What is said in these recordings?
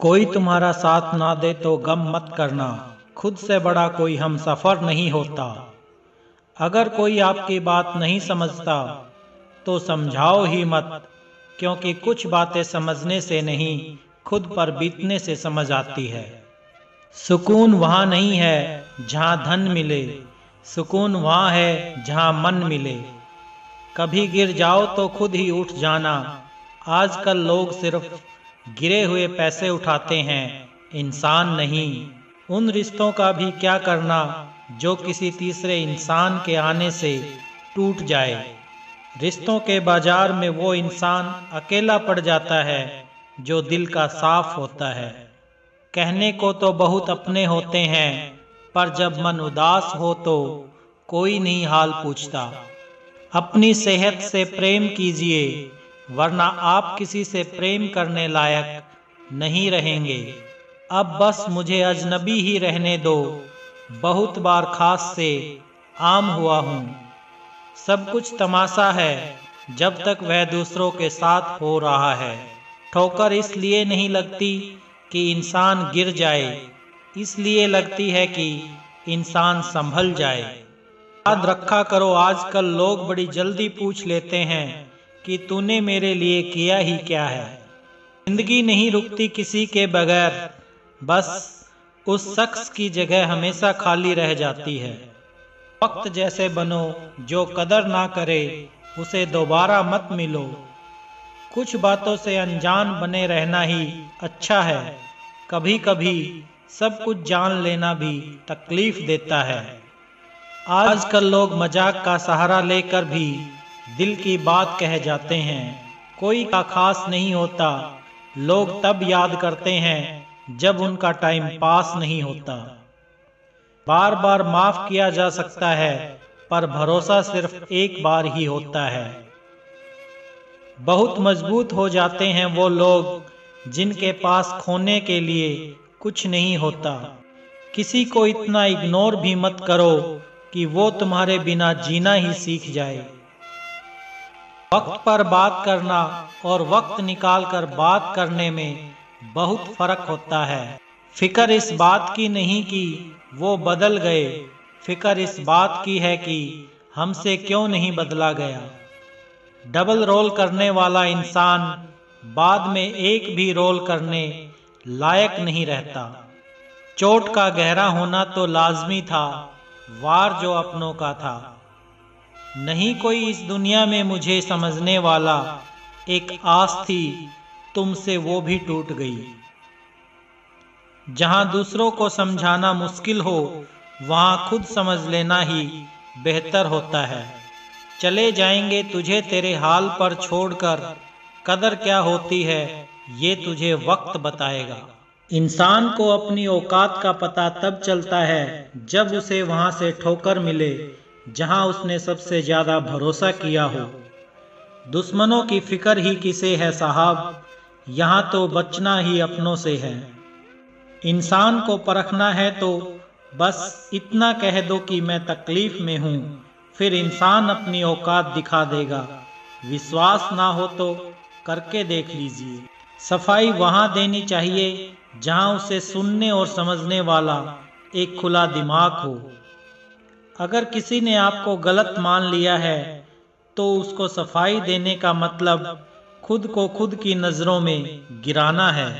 कोई तुम्हारा साथ ना दे तो गम मत करना, खुद से बड़ा कोई हम सफर नहीं होता। अगर कोई आपकी बात नहीं समझता तो समझाओ ही मत, क्योंकि कुछ बातें समझने से नहीं खुद पर बीतने से समझ आती है। सुकून वहाँ नहीं है जहाँ धन मिले, सुकून वहाँ है जहाँ मन मिले। कभी गिर जाओ तो खुद ही उठ जाना, आजकल लोग सिर्फ गिरे हुए पैसे उठाते हैं, इंसान नहीं। उन रिश्तों का भी क्या करना जो किसी तीसरे इंसान के आने से टूट जाए। रिश्तों के बाजार में वो इंसान अकेला पड़ जाता है जो दिल का साफ होता है। कहने को तो बहुत अपने होते हैं, पर जब मन उदास हो तो कोई नहीं हाल पूछता। अपनी सेहत से प्रेम कीजिए, वरना आप किसी से प्रेम करने लायक नहीं रहेंगे। अब बस मुझे अजनबी ही रहने दो, बहुत बार खास से आम हुआ हूँ। सब कुछ तमाशा है जब तक वह दूसरों के साथ हो रहा है। ठोकर इसलिए नहीं लगती कि इंसान गिर जाए, इसलिए लगती है कि इंसान संभल जाए। याद रखा करो, आजकल लोग बड़ी जल्दी पूछ लेते हैं कि तूने मेरे लिए किया ही क्या है। जिंदगी नहीं रुकती किसी के बगैर, बस उस शख्स की जगह हमेशा खाली रह जाती है। वक्त जैसे बनो, जो कदर ना करे उसे दोबारा मत मिलो। कुछ बातों से अनजान बने रहना ही अच्छा है। कभी कभी सब कुछ जान लेना भी तकलीफ देता है। आजकल लोग मजाक का सहारा लेकर भी दिल की बात कह जाते हैं। कोई का खास नहीं होता, लोग तब याद करते हैं जब उनका टाइम पास नहीं होता। बार बार माफ किया जा सकता है, पर भरोसा सिर्फ एक बार ही होता है। बहुत मजबूत हो जाते हैं वो लोग जिनके पास खोने के लिए कुछ नहीं होता। किसी को इतना इग्नोर भी मत करो कि वो तुम्हारे बिना जीना ही सीख जाए। वक्त पर बात करना और वक्त निकालकर बात करने में बहुत फर्क होता है। फिक्र इस बात की नहीं कि वो बदल गए, फिक्र इस बात की है कि हमसे क्यों नहीं बदला गया। डबल रोल करने वाला इंसान बाद में एक भी रोल करने लायक नहीं रहता। चोट का गहरा होना तो लाजमी था, वार जो अपनों का था। नहीं कोई इस दुनिया में मुझे समझने वाला, एक आस थी तुमसे वो भी टूट गई। जहां दूसरों को समझाना मुश्किल हो, वहां खुद समझ लेना ही बेहतर होता है। चले जाएंगे तुझे तेरे हाल पर छोड़कर, कदर क्या होती है ये तुझे वक्त बताएगा। इंसान को अपनी औकात का पता तब चलता है जब उसे वहां से ठोकर मिले जहां उसने सबसे ज्यादा भरोसा किया हो। दुश्मनों की फिक्र ही किसे है साहब, यहाँ तो बचना ही अपनों से है। इंसान को परखना है तो बस इतना कह दो कि मैं तकलीफ में हूँ, फिर इंसान अपनी औकात दिखा देगा। विश्वास ना हो तो करके देख लीजिए। सफाई वहाँ देनी चाहिए जहाँ उसे सुनने और समझने वाला एक खुला दिमाग हो। अगर किसी ने आपको गलत मान लिया है तो उसको सफाई देने का मतलब खुद को खुद की नजरों में गिराना है।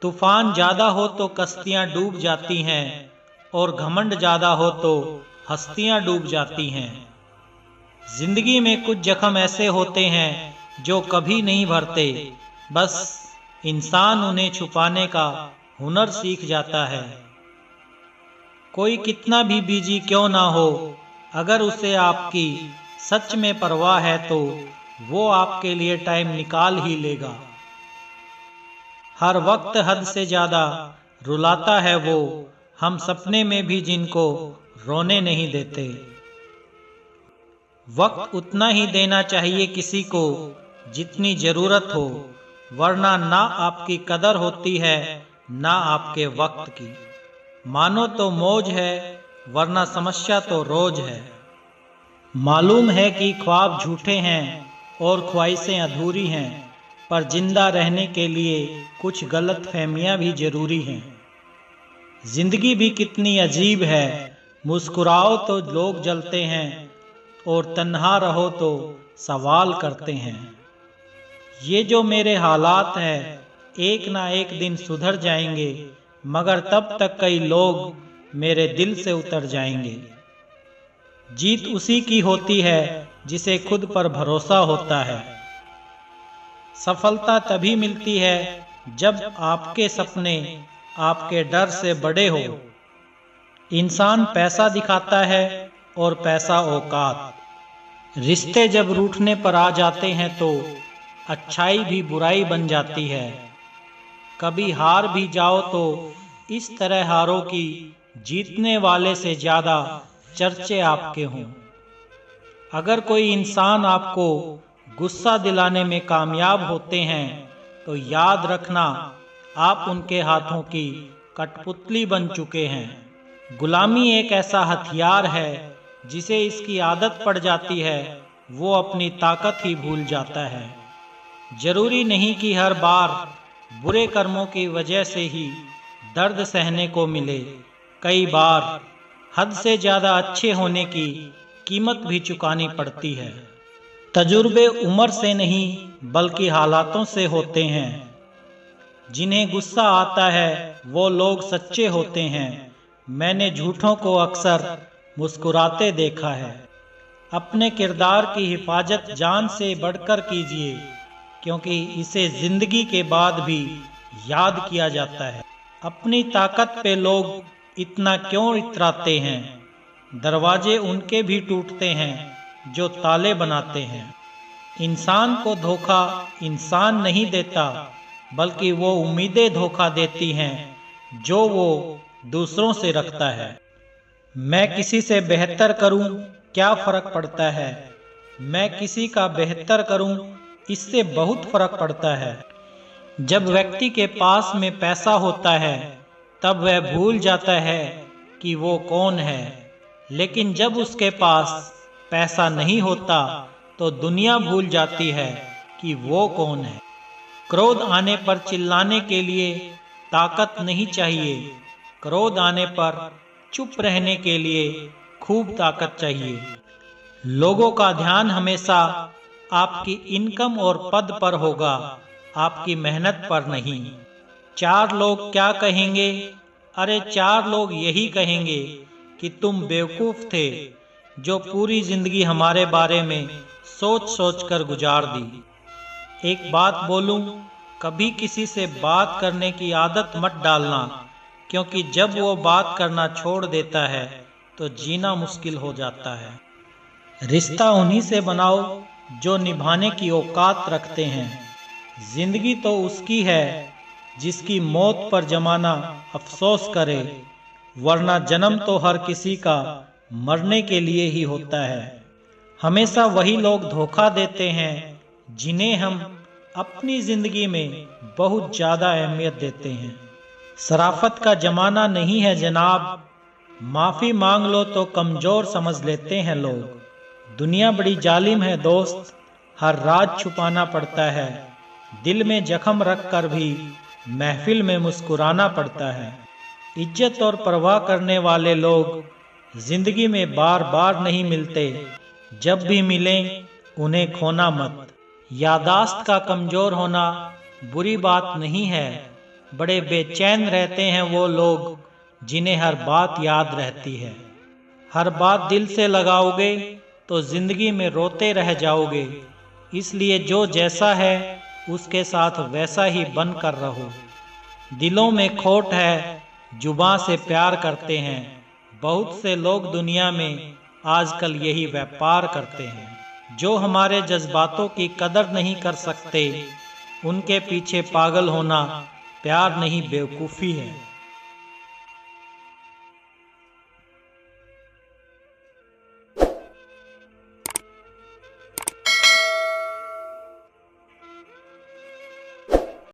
तूफान ज्यादा हो तो कश्तियां डूब जाती हैं, और घमंड ज्यादा हो तो हस्तियां डूब जाती हैं। जिंदगी में कुछ जख्म ऐसे होते हैं जो कभी नहीं भरते, बस इंसान उन्हें छुपाने का हुनर सीख जाता है। कोई कितना भी बिजी क्यों ना हो, अगर उसे आपकी सच में परवाह है तो वो आपके लिए टाइम निकाल ही लेगा। हर वक्त हद से ज्यादा रुलाता है वो, हम सपने में भी जिनको रोने नहीं देते। वक्त उतना ही देना चाहिए किसी को जितनी जरूरत हो, वरना ना आपकी कदर होती है ना आपके वक्त की। मानो तो मौज है, वरना समस्या तो रोज है। मालूम है कि ख्वाब झूठे हैं और ख्वाहिशें अधूरी हैं, पर जिंदा रहने के लिए कुछ गलतफहमियां भी जरूरी हैं। जिंदगी भी कितनी अजीब है, मुस्कुराओ तो लोग जलते हैं और तन्हा रहो तो सवाल करते हैं। ये जो मेरे हालात हैं एक ना एक दिन सुधर जाएंगे, मगर तब तक कई लोग मेरे दिल से उतर जाएंगे। जीत उसी की होती है जिसे खुद पर भरोसा होता है। सफलता तभी मिलती है जब आपके सपने आपके डर से बड़े हो। इंसान पैसा दिखाता है और पैसा औकात। रिश्ते जब रूठने पर आ जाते हैं तो अच्छाई भी बुराई बन जाती है। कभी हार भी जाओ तो इस तरह हारो कि जीतने वाले से ज्यादा चर्चे आपके हों। अगर कोई इंसान आपको गुस्सा दिलाने में कामयाब होते हैं तो याद रखना आप उनके हाथों की कठपुतली बन चुके हैं। गुलामी एक ऐसा हथियार है जिसे इसकी आदत पड़ जाती है वो अपनी ताकत ही भूल जाता है। जरूरी नहीं कि हर बार बुरे कर्मों की वजह से ही दर्द सहने को मिले। कई बार हद से ज्यादा अच्छे होने की कीमत भी चुकानी पड़ती है। तजुर्बे उम्र से नहीं बल्कि हालातों से होते हैं। जिन्हें गुस्सा आता है वो लोग सच्चे होते हैं। मैंने झूठों को अक्सर मुस्कुराते देखा है। अपने किरदार की हिफाजत जान से बढ़कर कीजिए, क्योंकि इसे जिंदगी के बाद भी याद किया जाता है। अपनी ताकत पे लोग इतना क्यों इतराते हैं? दरवाजे उनके भी टूटते हैं जो ताले बनाते हैं। इंसान को धोखा इंसान नहीं देता, बल्कि वो उम्मीदें धोखा देती हैं जो वो दूसरों से रखता है। मैं किसी से बेहतर करूं क्या फर्क पड़ता है? मैं किसी का बेहतर करूं इससे बहुत फर्क पड़ता है। जब व्यक्ति के पास में पैसा होता है तब वह भूल जाता है कि वो कौन है, लेकिन जब उसके पास पैसा नहीं होता तो दुनिया भूल जाती है कि वो कौन है। क्रोध आने पर चिल्लाने के लिए ताकत नहीं चाहिए, क्रोध आने पर चुप रहने के लिए खूब ताकत चाहिए। लोगों का ध्यान हमेशा आपकी इनकम और पद पर होगा, आपकी मेहनत पर नहीं। चार लोग क्या कहेंगे? अरे चार लोग यही कहेंगे कि तुम बेवकूफ थे जो पूरी जिंदगी हमारे बारे में सोच सोच कर गुजार दी। एक बात बोलूं, कभी किसी से बात करने की आदत मत डालना, क्योंकि जब वो बात करना छोड़ देता है तो जीना मुश्किल हो जाता है। रिश्ता उन्हीं से बनाओ जो निभाने की औकात रखते हैं। जिंदगी तो उसकी है जिसकी मौत पर जमाना अफसोस करे, वरना जन्म तो हर किसी का मरने के लिए ही होता है। हमेशा वही लोग धोखा देते हैं जिन्हें हम अपनी जिंदगी में बहुत ज्यादा अहमियत देते हैं। शराफत का जमाना नहीं है जनाब, माफी मांग लो तो कमजोर समझ लेते हैं लोग। दुनिया बड़ी जालिम है दोस्त, हर राज छुपाना पड़ता है। दिल में जख्म रख कर भी महफिल में मुस्कुराना पड़ता है। इज्जत और परवाह करने वाले लोग जिंदगी में बार बार नहीं मिलते, जब भी मिलें उन्हें खोना मत। यादाश्त का कमजोर होना बुरी बात नहीं है, बड़े बेचैन रहते हैं वो लोग जिन्हें हर बात याद रहती है। हर बात दिल से लगाओगे तो जिंदगी में रोते रह जाओगे, इसलिए जो जैसा है उसके साथ वैसा ही बन कर रहो। दिलों में खोट है, जुबां से प्यार करते हैं। बहुत से लोग दुनिया में आजकल यही व्यापार करते हैं। जो हमारे जज्बातों की कदर नहीं कर सकते, उनके पीछे पागल होना प्यार नहीं बेवकूफ़ी है।